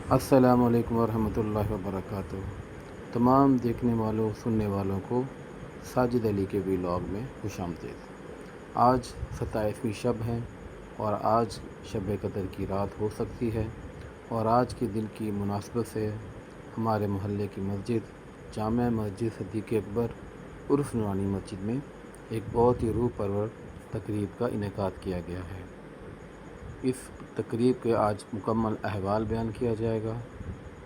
السلام علیکم ورحمۃ اللہ وبرکاتہ۔ تمام دیکھنے والوں سننے والوں کو ساجد علی کے ولاگ میں خوش آمدید۔ آج 27ویں شب ہے اور آج شب قدر کی رات ہو سکتی ہے، اور آج کے دن کی مناسبت سے ہمارے محلے کی مسجد جامع مسجد صدیق اکبر عرف نورانی مسجد میں ایک بہت ہی روح پرور تقریب کا انعقاد کیا گیا ہے۔ اس تقریب کے آج مکمل احوال بیان کیا جائے گا،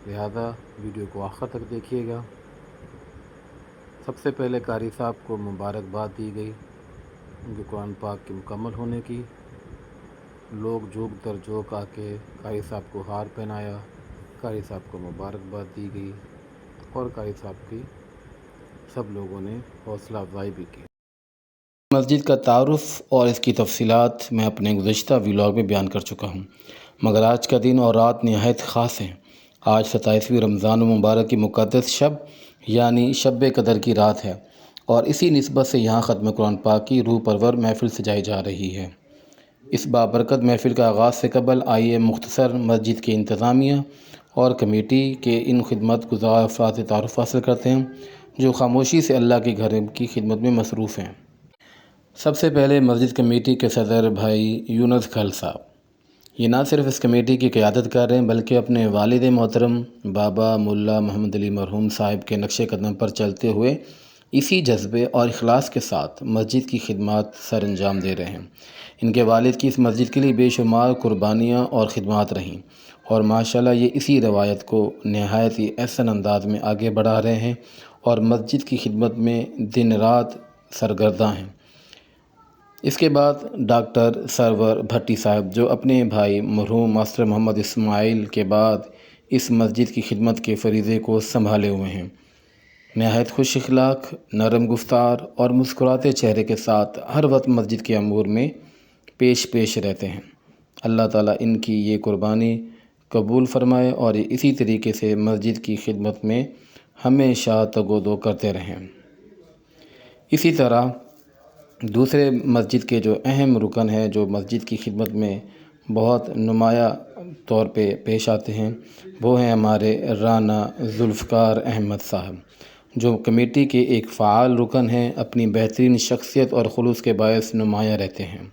لہذا ویڈیو کو آخر تک دیکھیے گا۔ سب سے پہلے قاری صاحب کو مبارکباد دی گئی ان کے قرآن پاک کے مکمل ہونے کی۔ لوگ جوک در جوک آ کے قاری صاحب کو ہار پہنایا، قاری صاحب کو مبارکباد دی گئی اور قاری صاحب کی سب لوگوں نے حوصلہ افزائی بھی کی۔ مسجد کا تعارف اور اس کی تفصیلات میں اپنے گزشتہ ولاگ میں بیان کر چکا ہوں، مگر آج کا دن اور رات نہایت خاص ہے۔ آج 27ویں رمضان المبارک کی مقدس شب یعنی شب قدر کی رات ہے، اور اسی نسبت سے یہاں ختم قرآن پاک کی روح پرور محفل سجائی جا رہی ہے۔ اس بابرکت محفل کا آغاز سے قبل آئیے مختصر مسجد کے انتظامیہ اور کمیٹی کے ان خدمت گزار افراد سے تعارف حاصل کرتے ہیں جو خاموشی سے اللہ کے گھر کی خدمت میں مصروف ہیں۔ سب سے پہلے مسجد کمیٹی کے صدر بھائی یونس کھل صاحب، یہ نہ صرف اس کمیٹی کی قیادت کر رہے ہیں بلکہ اپنے والد محترم بابا ملا محمد علی مرحوم صاحب کے نقش قدم پر چلتے ہوئے اسی جذبے اور اخلاص کے ساتھ مسجد کی خدمات سر انجام دے رہے ہیں۔ ان کے والد کی اس مسجد کے لیے بے شمار قربانیاں اور خدمات رہیں، اور ماشاءاللہ یہ اسی روایت کو نہایت ہی احسن انداز میں آگے بڑھا رہے ہیں اور مسجد کی خدمت میں دن رات سرگرداں ہیں۔ اس کے بعد ڈاکٹر سرور بھٹی صاحب جو اپنے بھائی مرحوم ماسٹر محمد اسماعیل کے بعد اس مسجد کی خدمت کے فریضے کو سنبھالے ہوئے ہیں، نہایت خوش اخلاق، نرم گفتار اور مسکراتے چہرے کے ساتھ ہر وقت مسجد کے امور میں پیش رہتے ہیں۔ اللہ تعالیٰ ان کی یہ قربانی قبول فرمائے اور یہ اسی طریقے سے مسجد کی خدمت میں ہمیشہ تگ و دو کرتے رہیں۔ اسی طرح دوسرے مسجد کے جو اہم رکن ہیں جو مسجد کی خدمت میں بہت نمایاں طور پہ پیش آتے ہیں، وہ ہیں ہمارے رانا ذوالفقار احمد صاحب، جو کمیٹی کے ایک فعال رکن ہیں، اپنی بہترین شخصیت اور خلوص کے باعث نمایاں رہتے ہیں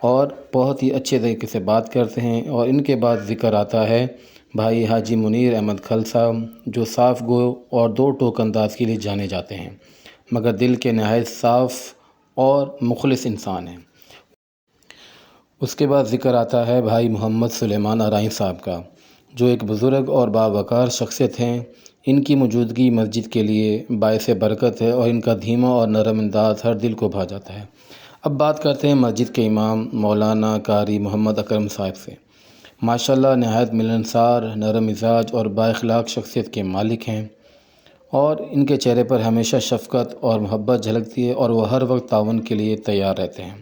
اور بہت ہی اچھے طریقے سے بات کرتے ہیں۔ اور ان کے بعد ذکر آتا ہے بھائی حاجی منیر احمد کھل صاحب، جو صاف گو اور دو ٹوک انداز کے لیے جانے جاتے ہیں مگر دل کے نہایت صاف اور مخلص انسان ہیں۔ اس کے بعد ذکر آتا ہے بھائی محمد سلیمان ارائیں صاحب کا، جو ایک بزرگ اور باوقار شخصیت ہیں۔ ان کی موجودگی مسجد کے لیے باعث برکت ہے اور ان کا دھیما اور نرم انداز ہر دل کو بھا جاتا ہے۔ اب بات کرتے ہیں مسجد کے امام مولانا قاری محمد اکرم صاحب سے۔ ماشاءاللہ نہایت ملنسار، نرم مزاج اور با اخلاق شخصیت کے مالک ہیں، اور ان کے چہرے پر ہمیشہ شفقت اور محبت جھلکتی ہے اور وہ ہر وقت تعاون کے لیے تیار رہتے ہیں۔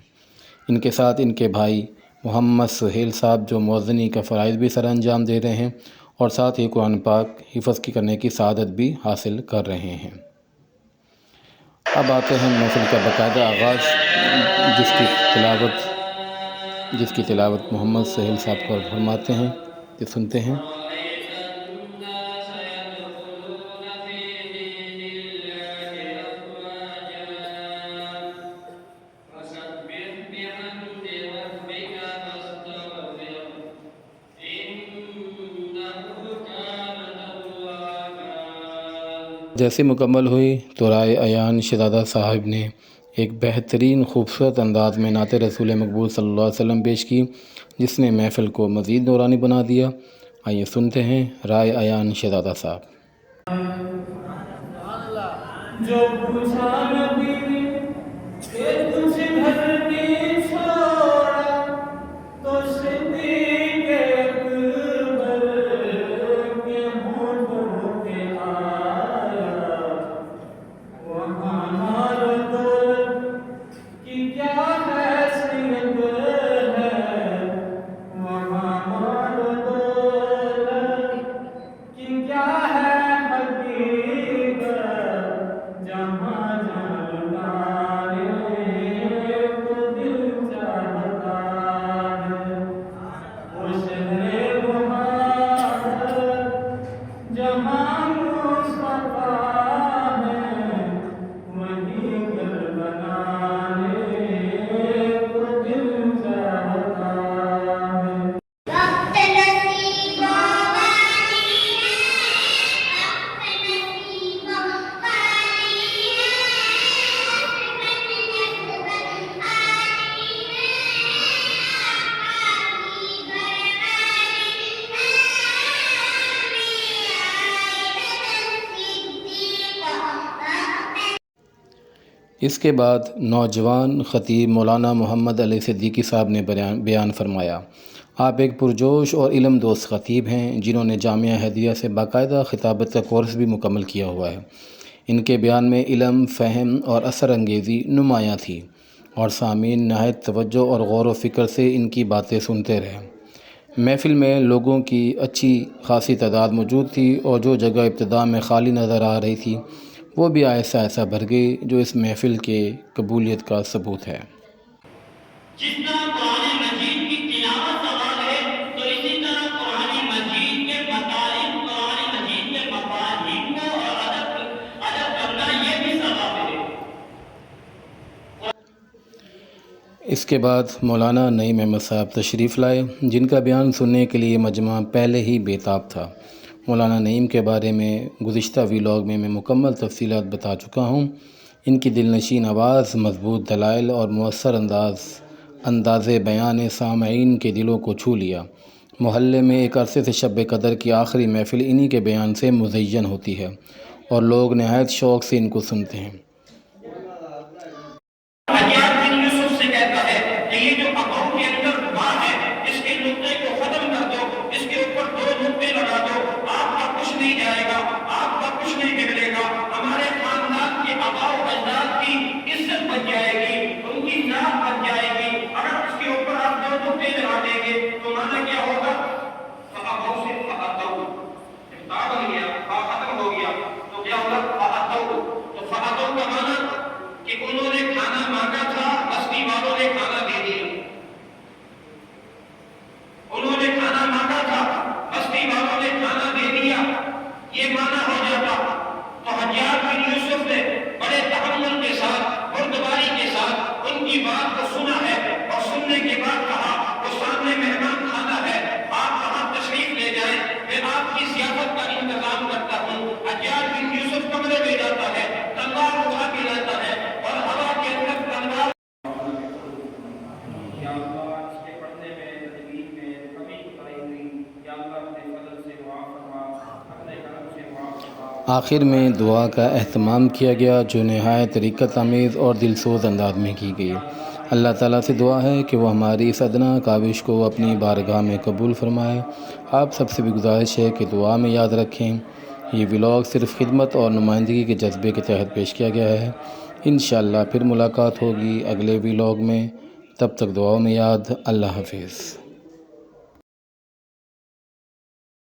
ان کے ساتھ ان کے بھائی محمد سہیل صاحب جو مؤذنی کا فرائض بھی سر انجام دے رہے ہیں اور ساتھ ہی قرآن پاک حفظ کرنے کی سعادت بھی حاصل کر رہے ہیں۔ اب آتے ہیں محفل کا باقاعدہ آغاز، جس کی تلاوت محمد سہیل صاحب کو فرماتے ہیں کہ سنتے ہیں۔ جیسے مکمل ہوئی تو رائے عیان شہزادہ صاحب نے ایک بہترین خوبصورت انداز میں نعت رسول مقبول صلی اللہ علیہ وسلم پیش کی، جس نے محفل کو مزید نورانی بنا دیا۔ آئیے سنتے ہیں رائے عیان شہزادہ صاحب۔ جو پوچھا نبی نے کہ تجھ گھر میں چھوڑا تو صدیق اکبر کے ہونٹوں پہ آیا، وہاں مال و دولت کی کیا حیثیت ہے، وہاں مال و دولت کی کیا ہے حقیقت، جہاں جان اس کے بعد نوجوان خطیب مولانا محمد علی صدیقی صاحب نے بیان فرمایا۔ آپ ایک پرجوش اور علم دوست خطیب ہیں جنہوں نے جامعہ ہدیہ سے باقاعدہ خطابت کا کورس بھی مکمل کیا ہوا ہے۔ ان کے بیان میں علم، فہم اور اثر انگیزی نمایاں تھی اور سامعین نہایت توجہ اور غور و فکر سے ان کی باتیں سنتے رہے۔ محفل میں لوگوں کی اچھی خاصی تعداد موجود تھی اور جو جگہ ابتدا میں خالی نظر آ رہی تھی وہ بھی آہستہ آہستہ بھر گئی، جو اس محفل کے قبولیت کا ثبوت ہے۔ جتنا قرآن مجید کی تلاوت سوال ہے تو اسی طرح قرآن مجید کے مطالب، قرآن مجید کے مفاہیم کو اور ادب کرنا یہ بھی ثواب ہے۔ اس کے بعد مولانا نعیم احمد صاحب تشریف لائے، جن کا بیان سننے کے لیے مجمع پہلے ہی بےتاب تھا۔ مولانا نعیم کے بارے میں گزشتہ ویلاگ میں مکمل تفصیلات بتا چکا ہوں۔ ان کی دلنشین آواز، مضبوط دلائل اور مؤثر انداز بیان سامعین کے دلوں کو چھو لیا۔ محلے میں ایک عرصے سے شب قدر کی آخری محفل انہی کے بیان سے مزین ہوتی ہے اور لوگ نہایت شوق سے ان کو سنتے ہیں۔ حجاج بن یوسف سے کہتا ہے کہ یہ جو اقوام کے اندر دعا ہے اس کے نقطے کو ختم کر دو، اس کے اوپر 2 نقطے لگا دو، آپ کا کچھ نہیں جائے گا، آپ کا کچھ نہیں بگڑے گا، ہمارے خاندان کے آباء و اجداد کی عزت بن جائے گی، ان کی نام بن جائے گی۔ اگر اس کے اوپر آپ 2 نقطے لگا دیں گے تو معنی کیا ہوگا؟ فَأَبَوْا سے فَأَتَوْا، افتاح بن گیا، ختم ہو گیا، تو کیا ہوگا؟ فَأَتَوْا، تو فَأَتَوْا کا معنی کہ انہوں نے کھانا مانگا تھا، بستی والوں نے کھانا دے دیا۔ انہوں نے کھانا مانگا تھا، بستی والوں نے کھانا دے دیا، یہ معنی ہو جاتا۔ تو حجاج بن یوسف نے بڑے تحمل کے ساتھ، بردباری کے ساتھ ان کی بات کو سنا ہے اور سننے کے بعد کہا وہ سامنے مہمان کھانا ہے، آپ وہاں تشریف لے جائیں، میں آپ کی ضیافت کا انتظام کرتا ہوں۔ حجاج بن یوسف کمرے میں جاتا ہے، تلوار اٹھا کے لاتا ہے اور ہوا کے اندر تلوار آخر میں دعا کا اہتمام کیا گیا جو نہایت رقت آمیز اور دلسوز انداز میں کی گئی۔ اللہ تعالیٰ سے دعا ہے کہ وہ ہماری اس ادنا کاوش کو اپنی بارگاہ میں قبول فرمائے۔ آپ سب سے بھی گزارش ہے کہ دعا میں یاد رکھیں۔ یہ ولاگ صرف خدمت اور نمائندگی کے جذبے کے تحت پیش کیا گیا ہے۔ انشاءاللہ پھر ملاقات ہوگی اگلے ولاگ میں، تب تک دعاؤں میں یاد۔ اللہ حافظ۔